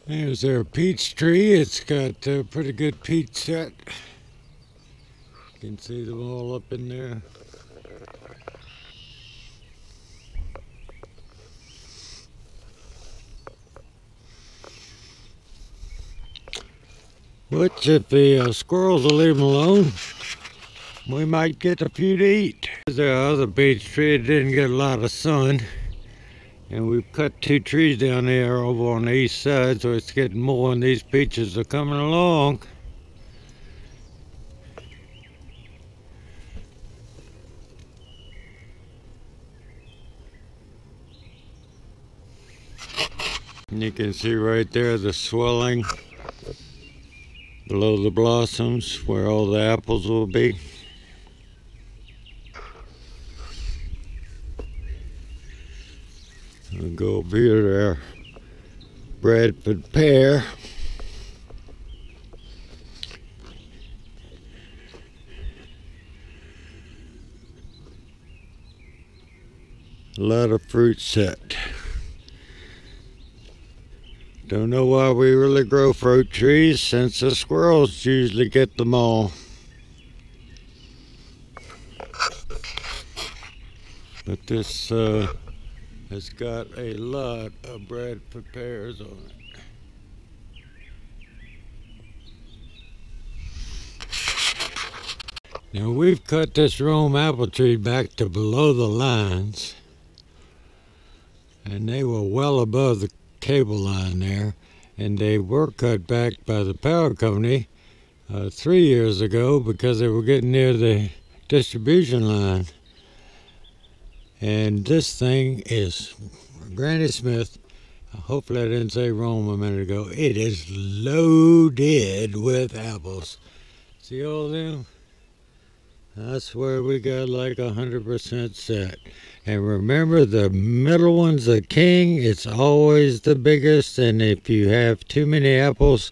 There's our peach tree. It's got a pretty good peach set. You can see them all up in there. Which, if the squirrels will leave them alone, we might get a few to eat. There's our other peach tree. It didn't get a lot of sun. And we've cut 2 trees down there over on the east side, so it's getting more, and these peaches are coming along. And you can see right there the swelling below the blossoms where all the apples will be. We'll go over here to our Bradford pear. A lot of fruit set. Don't know why we really grow fruit trees, since the squirrels usually get them all. But this has got a lot of Bradford pears on it. Now we've cut this Rome apple tree back to below the lines, and they were well above the cable line there, and they were cut back by the power company 3 years ago because they were getting near the distribution line. And this thing is Granny Smith. Hopefully I didn't say Rome a minute ago. It is loaded with apples. See all them? I swear we got like 100% set. And remember, the middle one's the king. It's always the biggest. And if you have too many apples,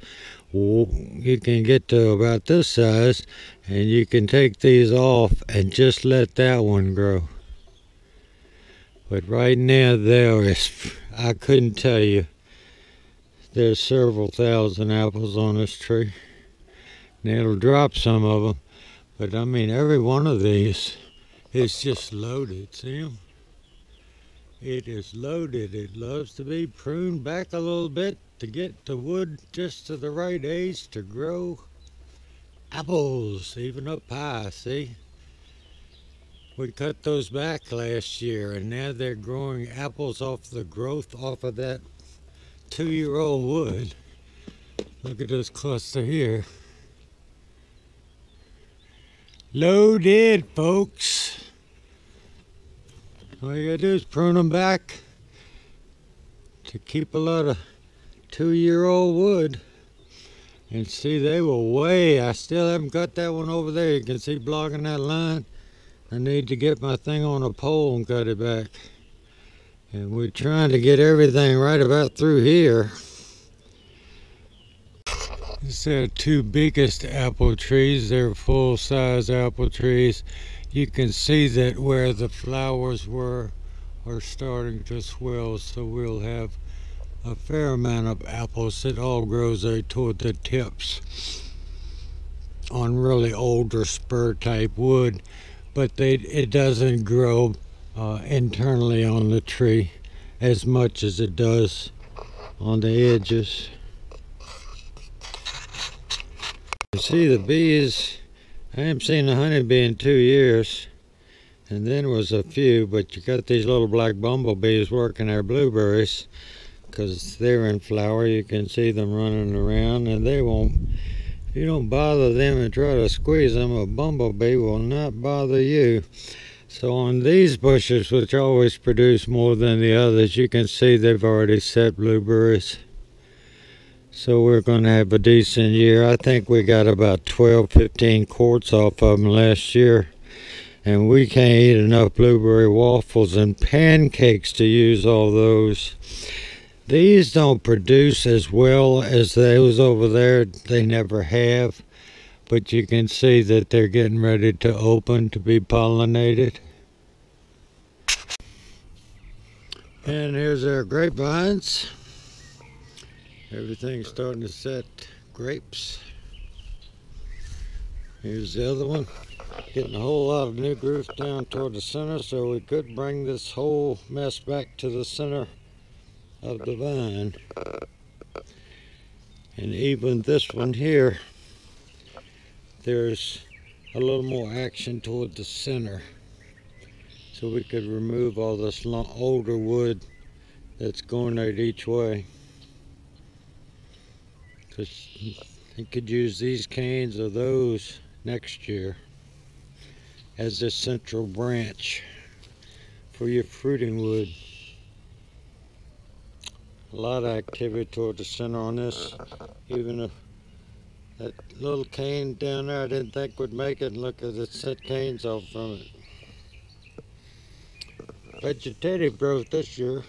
you can get to about this size, and you can take these off and just let that one grow. But right now there is, I couldn't tell you, there's several thousand apples on this tree. And it'll drop some of them. But I mean, every one of these is just loaded. See them? It is loaded. It loves to be pruned back a little bit to get the wood just to the right age to grow apples, even up high. See? We cut those back last year, and now they're growing apples off the growth off of that 2-year-old wood. Look at this cluster here. Loaded, folks. All you gotta do is prune them back to keep a lot of 2-year-old wood. And see, they were way, I still haven't cut that one over there. You can see blocking that line. I need to get my thing on a pole and cut it back. And we're trying to get everything right about through here. These are 2 biggest apple trees. They're full-size apple trees. You can see that where the flowers were are starting to swell, so we'll have a fair amount of apples. It all grows right toward the tips on really older spur type wood, but it doesn't grow internally on the tree as much as it does on the edges. You see the bees, I haven't seen a honeybee in 2 years, and then was a few, but you got these little black bumblebees working our blueberries because they're in flower. You can see them running around, and they won't, if you don't bother them and try to squeeze them, a bumblebee will not bother you. So on these bushes, which always produce more than the others, you can see they've already set blueberries. So we're going to have a decent year. I think we got about 12-15 quarts off of them last year. And we can't eat enough blueberry waffles and pancakes to use all those. These don't produce as well as those over there. They never have. But you can see that they're getting ready to open to be pollinated. And here's our grapevines. Everything's starting to set. Grapes. Here's the other one. Getting a whole lot of new growth down toward the center, so we could bring this whole mess back to the center of the vine. And even this one here, there's a little more action toward the center. So we could remove all this older wood that's going out each way. Because you could use these canes or those next year as a central branch for your fruiting wood. A lot of activity toward the center on this. Even if that little cane down there I didn't think would make it, and look at it, set canes off from it. Vegetative growth this year.